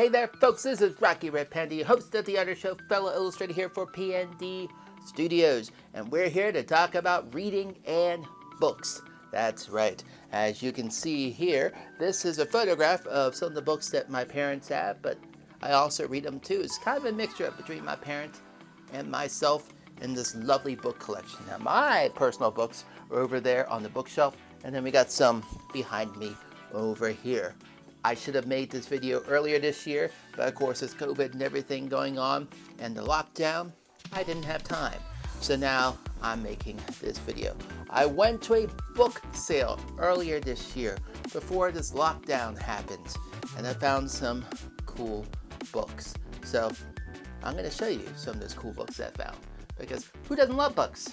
Hey there, folks, this is Rocky Red Panda, host of The Art Show, fellow illustrator here for PND Studios, and we're here to talk about reading and books. That's right. As you can see here, this is a photograph of some of the books that my parents have, but I also read them too. It's kind of a mixture between my parents and myself in this lovely book collection. Now, my personal books are over there on the bookshelf, and then we got some behind me over here. I should have made this video earlier this year, but of course it's COVID and everything going on and the lockdown, I didn't have time. So now I'm making this video. I went to a book sale earlier this year before this lockdown happened, and I found some cool books. So I'm going to show you some of those cool books that I found, because who doesn't love books?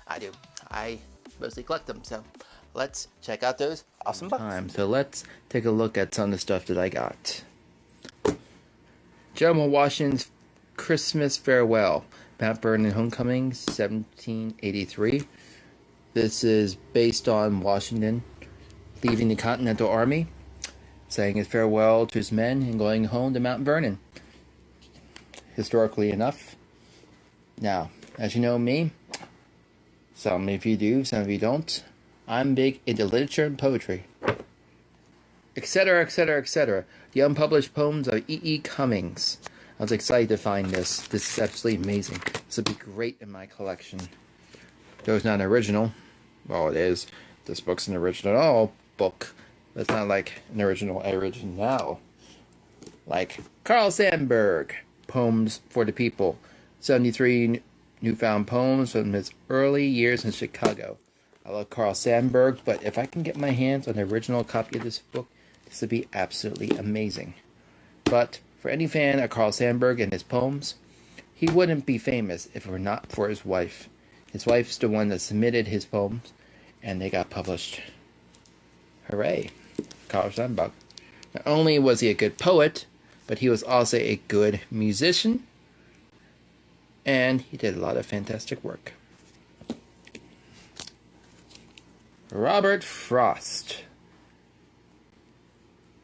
I do. I mostly collect them, so let's check out those awesome books. So let's take a look at some of the stuff that I got. General Washington's Christmas Farewell, Mount Vernon Homecoming, 1783. This is based on Washington leaving the Continental Army, saying his farewell to his men and going home to Mount Vernon. Historically enough. Now, as you know me, some of you do, some of you don't. I'm big into literature and poetry, etc., etc., etc. The unpublished poems of E.E. Cummings. I was excited to find this. This is absolutely amazing. This would be great in my collection. Though it's not an original. Well, it is. This book's an original book. But it's not like an original. Like Carl Sandburg, Poems for the People. 73 newfound poems from his early years in Chicago. I love Carl Sandburg, but if I can get my hands on the original copy of this book, this would be absolutely amazing. But for any fan of Carl Sandburg and his poems, he wouldn't be famous if it were not for his wife. His wife's the one that submitted his poems, and they got published. Hooray, Carl Sandburg. Not only was he a good poet, but he was also a good musician, and he did a lot of fantastic work. Robert Frost.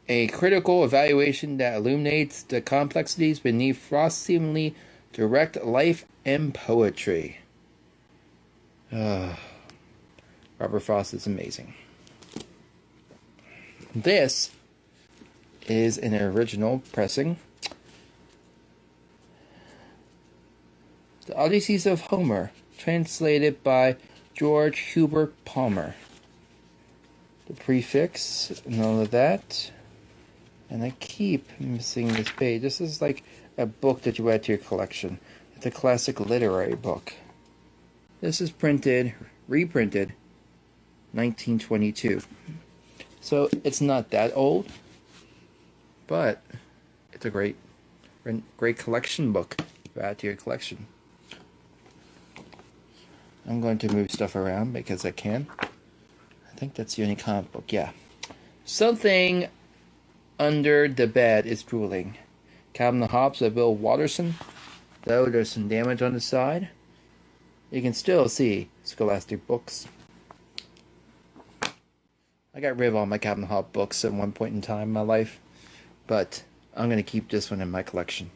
A critical evaluation that illuminates the complexities beneath Frost's seemingly direct life and poetry. Robert Frost is amazing. This is an original pressing. The Odysseys of Homer, translated by George Hubert Palmer. The prefix and all of that. And I keep missing this page. This is like a book that you add to your collection. It's a classic literary book. This is reprinted, 1922. So it's not that old, but it's a great collection book to add to your collection. I'm going to move stuff around because I can. I think that's the only comic book, yeah. Something Under the Bed is Drooling. Calvin and Hobbes by Bill Watterson. Though there's some damage on the side, you can still see Scholastic books. I got rid of all my Calvin and Hobbes books at one point in time in my life, but I'm going to keep this one in my collection.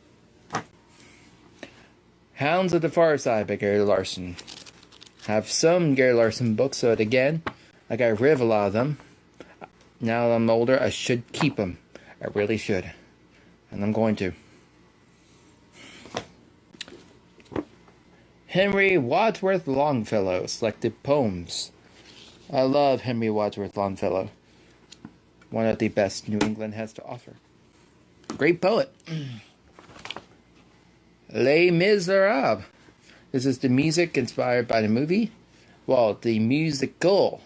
Hounds of the Fireside by Gary Larson. I have some Gary Larson books, so again, I got rid of a lot of them. Now that I'm older, I should keep them. I really should. And I'm going to. Henry Wadsworth Longfellow, Selected Poems. I love Henry Wadsworth Longfellow. One of the best New England has to offer. Great poet. Les Miserables. This is the music inspired by the movie. Well, the musical.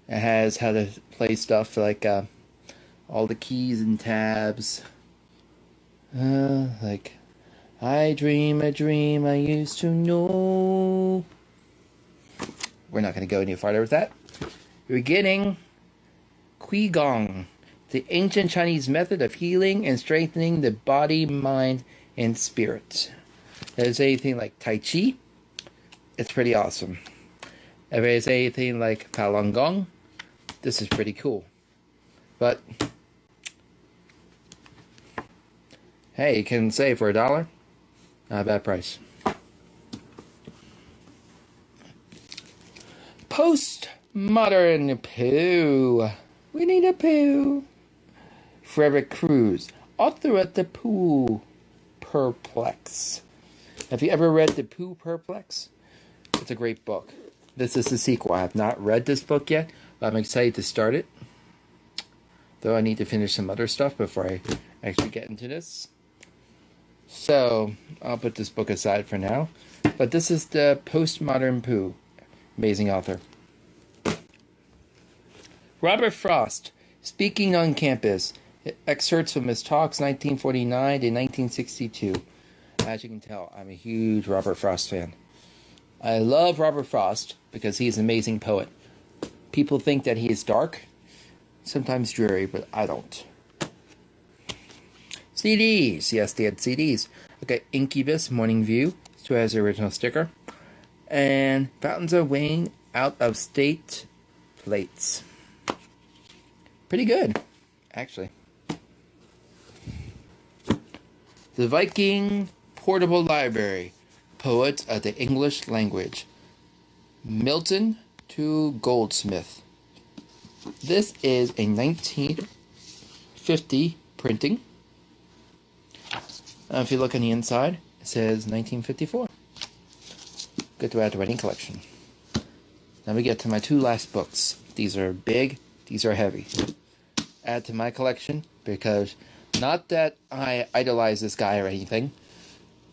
It has how to play stuff like all the keys and tabs. Like, I dream a dream I used to know. We're not going to go any farther with that. Beginning Qigong, the ancient Chinese method of healing and strengthening the body, mind, and spirit. If there's anything like Tai Chi, it's pretty awesome. If there's anything like Falun Gong, this is pretty cool. But Hey, you can say for $1, not a bad price. Postmodern Pooh. Winnie the Pooh. Frederick Cruz, author of the Pooh Perplex. Have you ever read the Pooh Perplex? It's a great book. This is the sequel. I have not read this book yet, but I'm excited to start it. Though I need to finish some other stuff before I actually get into this. So, I'll put this book aside for now. But this is the Postmodern Pooh. Amazing author. Robert Frost, speaking on campus. Excerpts from his talks 1949 to 1962. As you can tell, I'm a huge Robert Frost fan. I love Robert Frost because he's an amazing poet. People think that he is dark, sometimes dreary, but I don't. CDs. Yes, they had CDs. Okay, Incubus, Morning View, still has the original sticker. And Fountains of Wayne, Out of State plates. Pretty good, actually. The Viking Portable Library, Poets of the English Language. Milton to Goldsmith. This is a 1950 printing. If you look on the inside, it says 1954. Good to add to writing collection. Now we get to my two last books. These are big, these are heavy. Add to my collection because not that I idolize this guy or anything,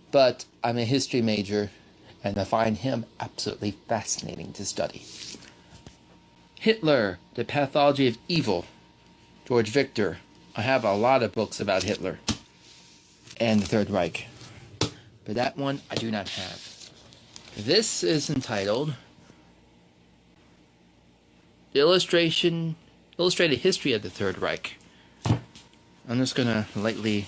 but I'm a history major and I find him absolutely fascinating to study. Hitler, The Pathology of Evil, George Victor. I have a lot of books about Hitler and the Third Reich, but that one I do not have. This is entitled The Illustrated History of the Third Reich. I'm just going to lightly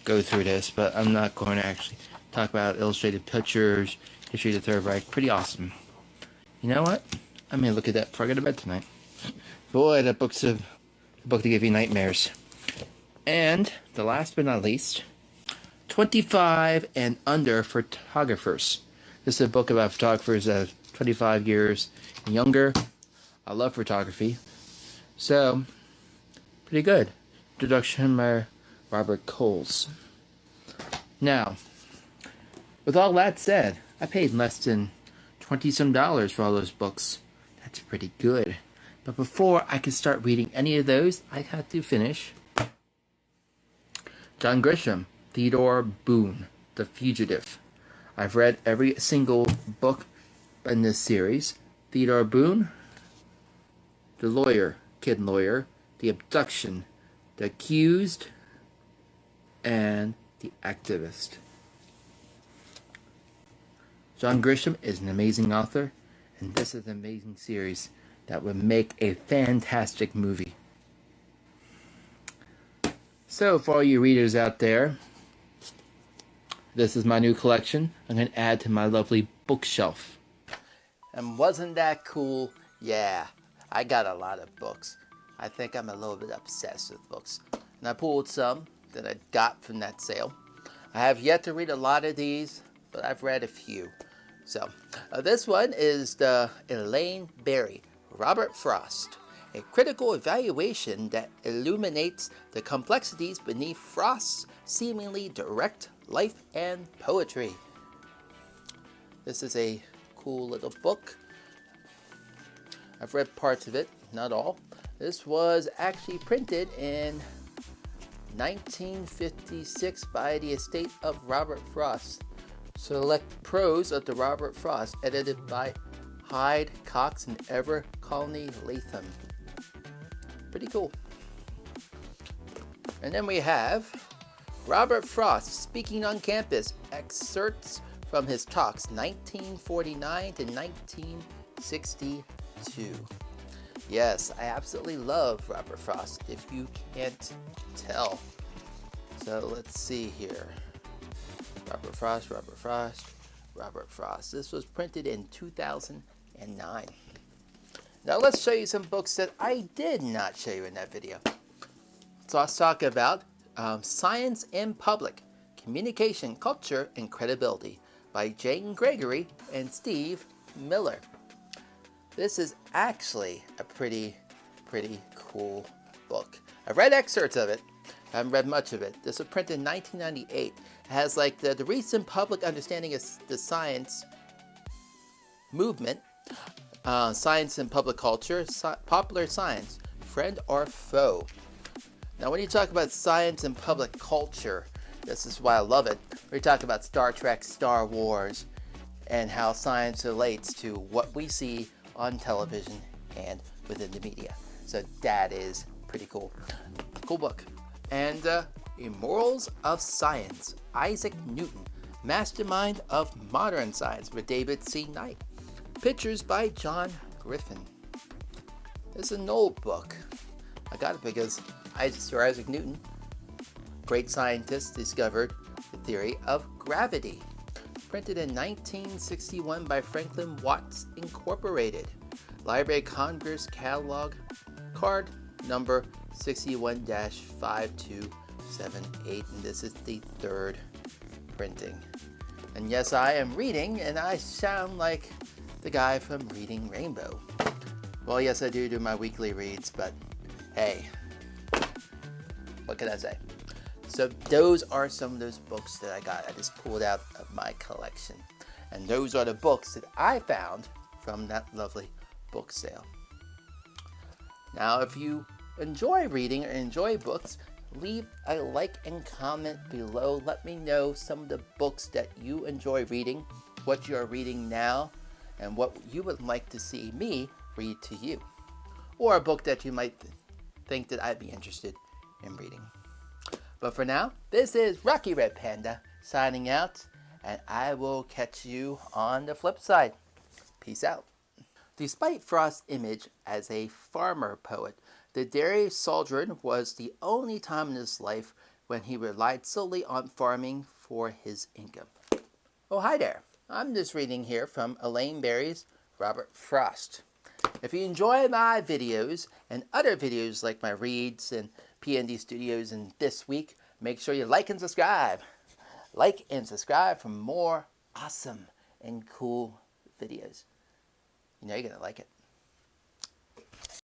go through this, but I'm not going to actually talk about illustrated pictures, history of the Third Reich. Pretty awesome. You know what? I may look at that before I go to bed tonight. Boy, that book's a book to give you nightmares. And the last but not least, 25 and Under Photographers. This is a book about photographers that are 25 years and younger. I love photography. So, pretty good. Introduction by Robert Coles. Now, with all that said, I paid less than $20-some for all those books. That's pretty good. But before I could start reading any of those, I had to finish John Grisham, Theodore Boone, The Fugitive. I've read every single book in this series. Theodore Boone, The Lawyer, Kid Lawyer, The Abduction, The Accused, and The Activist. John Grisham is an amazing author, and this is an amazing series that would make a fantastic movie. So, for all you readers out there, this is my new collection. I'm going to add to my lovely bookshelf. And wasn't that cool? Yeah, I got a lot of books. I think I'm a little bit obsessed with books. And I pulled some that I got from that sale. I have yet to read a lot of these, but I've read a few. So, this one is the Elaine Berry, Robert Frost, a critical evaluation that illuminates the complexities beneath Frost's seemingly direct life and poetry. This is a cool little book. I've read parts of it, not all. This was actually printed in 1956 by the estate of Robert Frost. Select prose of the Robert Frost, edited by Hyde, Cox, and Ever Colony Latham. Pretty cool. And then we have Robert Frost, Speaking on Campus, excerpts from his talks 1949 to 1962. Yes, I absolutely love Robert Frost, if you can't tell. So let's see here. Robert Frost, Robert Frost, Robert Frost. This was printed in 2009. Now let's show you some books that I did not show you in that video. So let's talk about Science in Public Communication, Culture, and Credibility by Jane Gregory and Steve Miller. This is actually a pretty cool book. I've read excerpts of it. I haven't read much of it. This was printed in 1998. It has like the recent public understanding of the science movement, science and public culture, popular science, friend or foe. Now when you talk about science and public culture, this is why I love it. We talk about Star Trek, Star Wars, and how science relates to what we see on television and within the media. So that is pretty cool. Cool book. And Immorals of Science, Isaac Newton, Mastermind of Modern Science by David C. Knight. Pictures by John Griffin. This is an old book. I got it because Sir Isaac Newton, great scientist, discovered the theory of gravity. Printed in 1961 by Franklin Watts Incorporated. Library of Congress Catalog, card number 61-5278, and this is the third printing. And yes, I am reading, and I sound like the guy from Reading Rainbow. Well, yes, I do my weekly reads, but hey, what can I say? So those are some of those books that I got. I just pulled out of my collection. And those are the books that I found from that lovely book sale. Now, if you enjoy reading or enjoy books, leave a like and comment below. Let me know some of the books that you enjoy reading, what you are reading now, and what you would like to see me read to you. Or a book that you might think that I'd be interested in reading. But for now, this is Rocky Red Panda signing out, and I will catch you on the flip side. Peace out. Despite Frost's image as a farmer poet, the dairy sojourn was the only time in his life when he relied solely on farming for his income. Oh, hi there. I'm just reading here from Elaine Berry's Robert Frost. If you enjoy my videos and other videos like my reads and PND Studios and This Week, make sure you like and subscribe. Like and subscribe for more awesome and cool videos. You know you're going to like it.